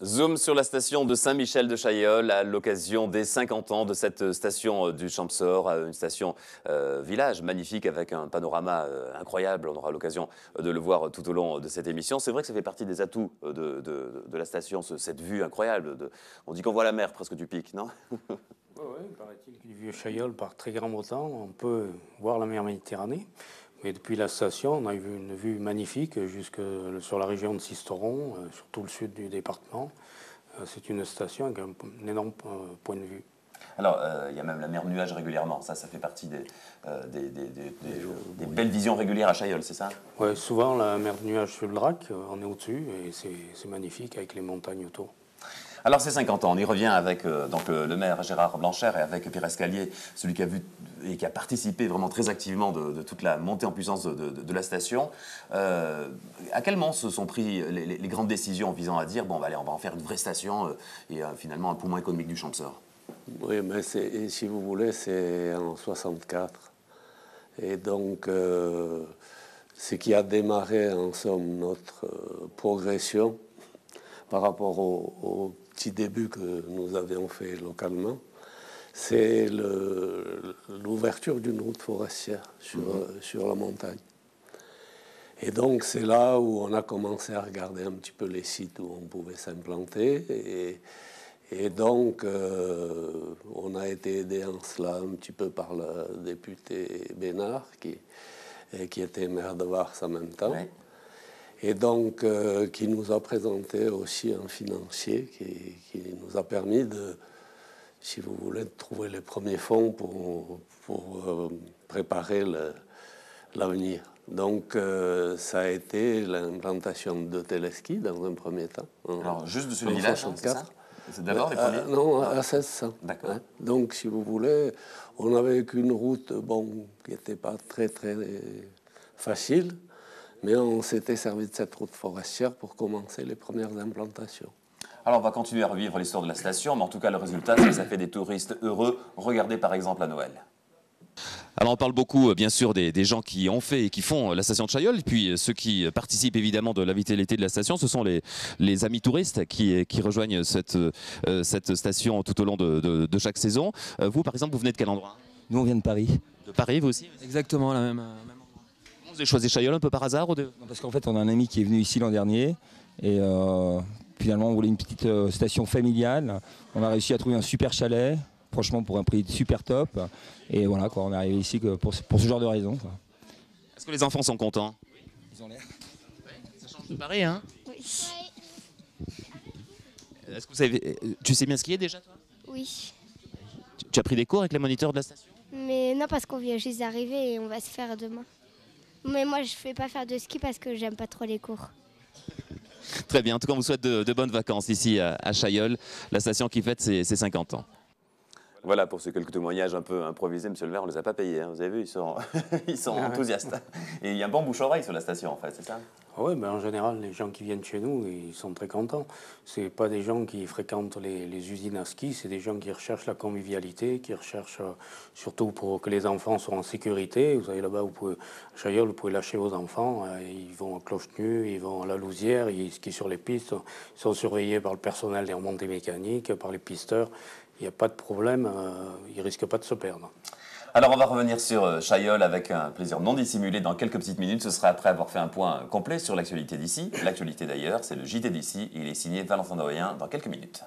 Zoom sur la station de Saint-Michel de Chailleul à l'occasion des 50 ans de cette station du Champsaur, une station village magnifique avec un panorama incroyable. On aura l'occasion de le voir tout au long de cette émission. C'est vrai que ça fait partie des atouts de la station, cette vue incroyable. On dit qu'on voit la mer presque du pic, non? Oui, paraît-il que du vieux Chailleul, par très grand beau temps, on peut voir la mer Méditerranée. Mais depuis la station, on a eu une vue magnifique jusque sur la région de Sisteron, sur tout le sud du département. C'est une station avec un énorme point de vue. Alors, il y a même la mer Nuage régulièrement. Ça fait partie des belles visions régulières à Chailleul, c'est ça? Oui, souvent la mer Nuage sur le Drac, on est au-dessus et c'est magnifique avec les montagnes autour. Alors, c'est 50 ans, on y revient avec donc, le maire Gérard Blanchère et avec Pierre Escalier, celui qui a vu et qui a participé vraiment très activement de toute la montée en puissance de la station. À quel moment se sont pris les grandes décisions visant à dire, bon, bah, allez, on va en faire une vraie station et finalement un poumon économique du Champsaur? Oui, mais si vous voulez, c'est en 64. Et donc, ce qui a démarré en somme notre progression par rapport au petit début que nous avions fait localement, c'est l'ouverture d'une route forestière sur la montagne. Et donc c'est là où on a commencé à regarder un petit peu les sites où on pouvait s'implanter. Et donc on a été aidé en cela un petit peu par le député Bénard, qui était maire de Vars en même temps. Ouais. Et donc, qui nous a présenté aussi un financier qui nous a permis de, si vous voulez, de trouver les premiers fonds pour préparer l'avenir. Donc, ça a été l'implantation de Téléski dans un premier temps. Alors, juste de ce village, c'est ça? C'est d'abord les premiers? Non, à 1600. D'accord. Hein. Donc, si vous voulez, on n'avait qu'une route qui n'était pas très, très facile. Mais on s'était servi de cette route forestière pour commencer les premières implantations. Alors on va continuer à revivre l'histoire de la station, mais en tout cas le résultat, c'est que ça fait des touristes heureux. Regardez par exemple à Noël. Alors on parle beaucoup bien sûr des gens qui ont fait et qui font la station de Chailleul, et puis ceux qui participent évidemment de la vitalité de la station, ce sont les amis touristes qui rejoignent cette station tout au long de chaque saison. Vous par exemple, vous venez de quel endroit? Nous on vient de Paris. De Paris vous aussi? Exactement la même. Vous avez choisi Chailleul un peu par hasard ou Non, parce qu'en fait on a un ami qui est venu ici l'an dernier et finalement on voulait une petite station familiale. On a réussi à trouver un super chalet, franchement pour un prix super top. Et voilà quoi, on est arrivé ici pour ce genre de raison. Est-ce que les enfants sont contents? Oui, ils ont l'air. Ça change de Paris, hein? Oui. Est-ce que tu sais bien skier déjà toi? Oui. Tu as pris des cours avec les moniteurs de la station? Mais non, parce qu'on vient juste d'arriver et on va se faire demain. Mais moi, je ne fais pas faire de ski parce que j'aime pas trop les cours. Très bien. En tout cas, on vous souhaite de bonnes vacances ici à Chailleul, la station qui fête ses 50 ans. Voilà pour ces quelques témoignages un peu improvisés. Monsieur le maire, on ne les a pas payés. Hein. Vous avez vu, ils sont enthousiastes. Et il y a un bon bouche-oreille sur la station, en fait, c'est ça? Oui, ben en général, les gens qui viennent chez nous, ils sont très contents. Ce n'est pas des gens qui fréquentent les usines à ski, c'est des gens qui recherchent la convivialité, qui recherchent surtout pour que les enfants soient en sécurité. Vous savez, là-bas, à Chailleul, vous pouvez lâcher vos enfants. Ils vont à Cloche-Nue, ils vont à la Lousière, ils skient sur les pistes. Ils sont surveillés par le personnel des remontées mécaniques, par les pisteurs. Il n'y a pas de problème, ils ne risquent pas de se perdre. Alors on va revenir sur Chailleul avec un plaisir non dissimulé dans quelques petites minutes. Ce sera après avoir fait un point complet sur l'actualité d'ici. L'actualité d'ailleurs, c'est le JT d'ici. Il est signé Valentin Doyen dans quelques minutes.